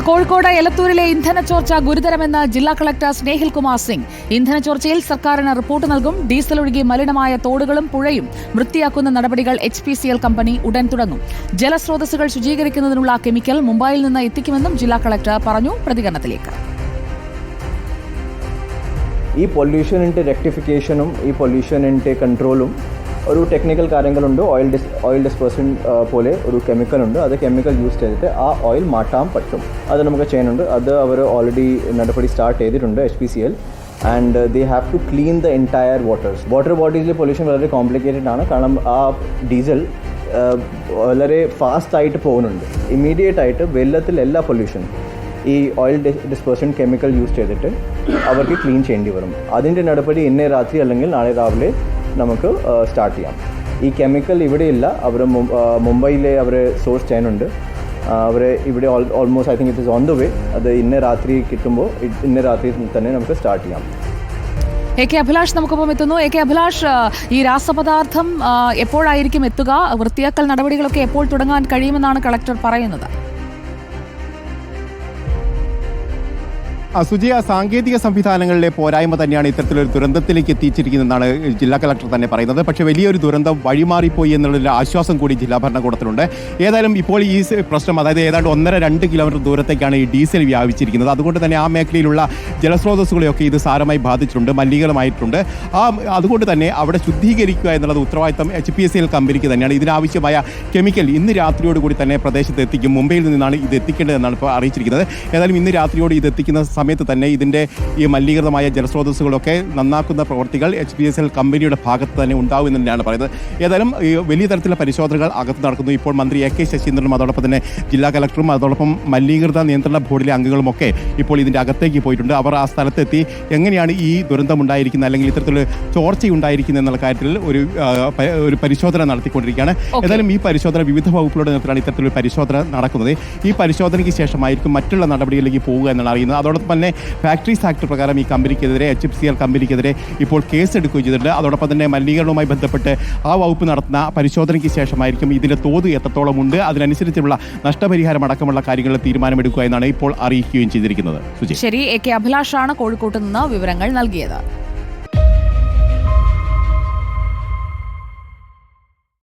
കോഴിക്കോട് എലത്തൂരിലെ ഇന്ധനച്ചോർച്ച ഗുരുതരമെന്ന് ജില്ലാ കളക്ടർ സ്നേഹിൽ കുമാർ സിംഗ്. ഇന്ധനച്ചോർച്ചയിൽ സർക്കാരിന് റിപ്പോർട്ട് നൽകും. ഡീസൽ ഒഴുകി മലിനമായ തോടുകളും പുഴയും വൃത്തിയാക്കുന്ന നടപടികൾ HPCL കമ്പനി ഉടൻ തുടങ്ങും. ജലസ്രോതസ്സുകൾ ശുചീകരിക്കുന്നതിനുള്ള കെമിക്കൽ മുംബൈയിൽ നിന്ന് എത്തിക്കുമെന്നും ജില്ലാ കളക്ടർ പറഞ്ഞു. പ്രതികരണത്തിലേക്ക്. ഈ പൊല്യൂഷനിൻ്റെ റെക്ടിഫിക്കേഷനും ഈ പൊല്യൂഷനിൻ്റെ കൺട്രോളും ഒരു ടെക്നിക്കൽ കാര്യങ്ങളുണ്ട്. ഓയിൽ ഡിസ്പേഴ്സൻ പോലെ ഒരു കെമിക്കലുണ്ട്. അത് കെമിക്കൽ യൂസ് ചെയ്തിട്ട് ആ ഓയിൽ മാറ്റാൻ പറ്റും. അത് നമുക്ക് ചെയ്യുന്നുണ്ട്. അത് അവർ ഓൾറെഡി നടപടി സ്റ്റാർട്ട് ചെയ്തിട്ടുണ്ട് HPCL. And they have to clean the entire water ബോഡീസിലെ പൊല്യൂഷൻ വളരെ കോംപ്ലിക്കേറ്റഡ് ആണ്. കാരണം ആ ഡീസൽ വളരെ ഫാസ്റ്റായിട്ട് പോകുന്നുണ്ട്. ഇമ്മീഡിയറ്റ് ആയിട്ട് വെള്ളത്തിൽ എല്ലാ പൊല്യൂഷനും ഈ ഓയിൽ ഡിസ്പേഴ്സൻ കെമിക്കൽ യൂസ് ചെയ്തിട്ട് അവർക്ക് ക്ലീൻ ചെയ്യേണ്ടി വരും. അതിൻ്റെ നടപടി ഇന്നേ രാത്രി അല്ലെങ്കിൽ നാളെ രാവിലെ നമുക്ക് സ്റ്റാർട്ട് ചെയ്യാം. ഈ കെമിക്കൽ ഇവിടെ ഇല്ല. അവർ മുംബൈയിലെ അവർ സോഴ്സ് ചെയ്യുന്നുണ്ട്. അവർ ഇവിടെ almost I think it is on the way. അത് ഇന്ന് രാത്രി കിട്ടുമ്പോൾ ഇന്ന് രാത്രി തന്നെ നമുക്ക് സ്റ്റാർട്ട് ചെയ്യാം. AK അഭിലാഷ് നമുക്കൊപ്പം എത്തുന്നു. AK അഭിലാഷ്, ഈ രാസപദാർത്ഥം എപ്പോഴായിരിക്കും എത്തുക? വൃത്തിയാക്കൽ നടപടികളൊക്കെ എപ്പോൾ തുടങ്ങാൻ കഴിയുമെന്നാണ് കളക്ടർ പറയുന്നത്? സുജിയ, സാങ്കേതിക സംവിധാനങ്ങളിലെ പോരായ്മ തന്നെയാണ് ഇത്തരത്തിലൊരു ദുരന്തത്തിലേക്ക് എത്തിച്ചിരിക്കുന്നതെന്നാണ് ജില്ലാ കളക്ടർ തന്നെ പറയുന്നത്. പക്ഷേ വലിയൊരു ദുരന്തം വഴിമാറിപ്പോയി എന്നുള്ളൊരു ആശ്വാസം കൂടി ജില്ലാ ഭരണകൂടത്തിലുണ്ട്. ഏതായാലും ഇപ്പോൾ ഈ പ്രശ്നം, അതായത് ഏതാണ്ട് 1.5-2 കിലോമീറ്റർ ദൂരത്തേക്കാണ് ഈ ഡീസൽ വ്യാപിച്ചിരിക്കുന്നത്. അതുകൊണ്ട് തന്നെ ആ മേഖലയിലുള്ള ജലസ്രോതസ്സുകളെയൊക്കെ ഇത് സാരമായി ബാധിച്ചിട്ടുണ്ട്, മലിനീകരണമായിട്ടുണ്ട്. അതുകൊണ്ട് തന്നെ അവിടെ ശുദ്ധീകരിക്കുക എന്നുള്ളത് ഉത്തരവാദിത്തം HPCL കമ്പനിക്ക് തന്നെയാണ്. ഇതിനാവശ്യമായ കെമിക്കൽ ഇന്ന് രാത്രിയോടുകൂടി തന്നെ പ്രദേശത്ത് എത്തിക്കും. മുംബൈയിൽ നിന്നാണ് ഇത് എത്തിക്കേണ്ടതെന്നാണ് ഇപ്പോൾ അറിയിച്ചിരിക്കുന്നത്. ഏതായാലും ഇന്ന് രാത്രിയോട് ഇത് എത്തിക്കുന്ന സമയത്ത് തന്നെ ഇതിൻ്റെ ഈ മലിനീകൃതമായ ജലസ്രോതസ്സുകളൊക്കെ നന്നാക്കുന്ന പ്രവർത്തികൾ HPCL കമ്പനിയുടെ ഭാഗത്ത് തന്നെ ഉണ്ടാവും എന്ന് തന്നെയാണ് പറയുന്നത്. ഏതായാലും ഈ വലിയ തരത്തിലുള്ള പരിശോധനകൾ അകത്ത് നടക്കുന്നു. ഇപ്പോൾ മന്ത്രി AK ശശീന്ദ്രനും അതോടൊപ്പം തന്നെ ജില്ലാ കളക്ടറും അതോടൊപ്പം മലിനീകൃത നിയന്ത്രണ ബോർഡിലെ അംഗങ്ങളുമൊക്കെ ഇപ്പോൾ ഇതിൻ്റെ അകത്തേക്ക് പോയിട്ടുണ്ട്. അവർ ആ സ്ഥലത്തെത്തി എങ്ങനെയാണ് ഈ ദുരന്തമുണ്ടായിരിക്കുന്നത് അല്ലെങ്കിൽ ഇത്തരത്തിലുള്ള ചോർച്ചയുണ്ടായിരിക്കുന്നത് എന്നുള്ള കാര്യത്തിൽ ഒരു പരിശോധന നടത്തിക്കൊണ്ടിരിക്കുകയാണ്. ഏതായാലും ഈ പരിശോധന വിവിധ വകുപ്പുകളുടെ നേതൃത്വത്തിലാണ് ഇത്തരത്തിലൊരു പരിശോധന നടക്കുന്നത്. ഈ പരിശോധനയ്ക്ക് ശേഷമായിരിക്കും മറ്റുള്ള നടപടികളിലേക്ക് പോവുക എന്നാണ് അറിയുന്നത്. അതോടൊപ്പം തന്നെ ഫാക്ടറീസ് ആക്ട് പ്രകാരം ഈ കമ്പനിക്കെതിരെ HPCL കമ്പനിക്കെതിരെ ഇപ്പോൾ കേസെടുക്കുകയും ചെയ്തിട്ടുണ്ട്. അതോടൊപ്പം തന്നെ മലിനീകരണവുമായി ബന്ധപ്പെട്ട് ആ വകുപ്പ് നടത്തുന്ന പരിശോധനയ്ക്ക് ശേഷമായിരിക്കും ഇതിൻ്റെ തോത് എത്രത്തോളം ഉണ്ട്, അതിനനുസരിച്ചുള്ള നഷ്ടപരിഹാരം അടക്കമുള്ള കാര്യങ്ങളിൽ തീരുമാനമെടുക്കുക എന്നാണ് ഇപ്പോൾ അറിയിക്കുകയും ചെയ്തിരിക്കുന്നത്. ശരി, AK അഭിലാഷാണ് കോഴിക്കോട്ട് നിന്ന് വിവരങ്ങൾ നൽകിയത്.